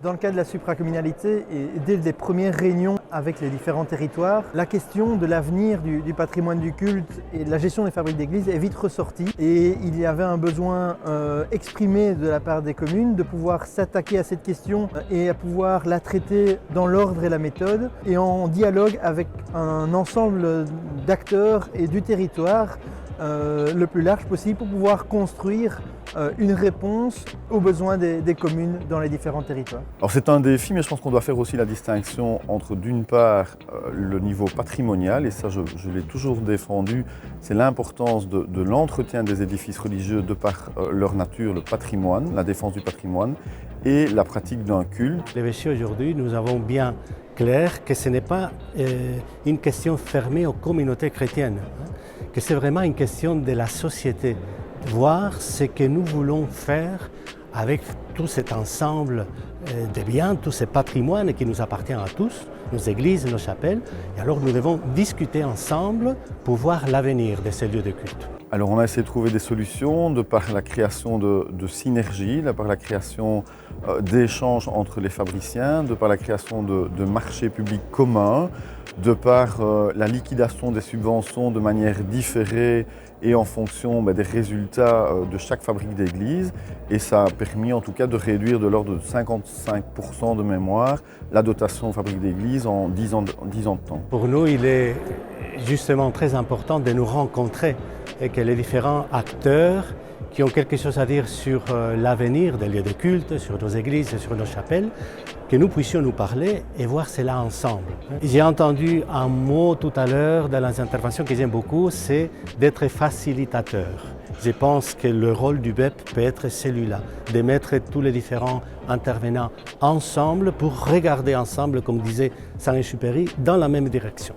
Dans le cas de la supracommunalité et dès les premières réunions avec les différents territoires, la question de l'avenir du patrimoine du culte et de la gestion des fabriques d'église est vite ressortie et il y avait un besoin exprimé de la part des communes de pouvoir s'attaquer à cette question et à pouvoir la traiter dans l'ordre et la méthode et en dialogue avec un ensemble d'acteurs et du territoire le plus large possible pour pouvoir construire une réponse aux besoins des communes dans les différents territoires. Alors c'est un défi, mais je pense qu'on doit faire aussi la distinction entre d'une part le niveau patrimonial, et ça je l'ai toujours défendu, c'est l'importance de l'entretien des édifices religieux de par leur nature, le patrimoine, la défense du patrimoine et la pratique d'un culte. L'évêché aujourd'hui, nous avons bien clair que ce n'est pas une question fermée aux communautés chrétiennes, que c'est vraiment une question de la société. Voir ce que nous voulons faire avec tout cet ensemble de biens, tout ce patrimoine qui nous appartient à tous, nos églises, nos chapelles. Et alors nous devons discuter ensemble pour voir l'avenir de ces lieux de culte. Alors on a essayé de trouver des solutions de par la création de synergies, de par la création d'échanges entre les fabriciens, de par la création de marchés publics communs, de par la liquidation des subventions de manière différée et en fonction des résultats de chaque fabrique d'église. Et ça a permis en tout cas de réduire de l'ordre de 55% de mémoire la dotation aux fabriques d'église en 10 ans de temps. Pour nous, il est justement très important de nous rencontrer et que les différents acteurs qui ont quelque chose à dire sur l'avenir des lieux de culte, sur nos églises et sur nos chapelles, que nous puissions nous parler et voir cela ensemble. J'ai entendu un mot tout à l'heure dans les interventions que j'aime beaucoup, c'est d'être facilitateur. Je pense que le rôle du BEP peut être celui-là, de mettre tous les différents intervenants ensemble pour regarder ensemble, comme disait Saint-Exupéry, dans la même direction.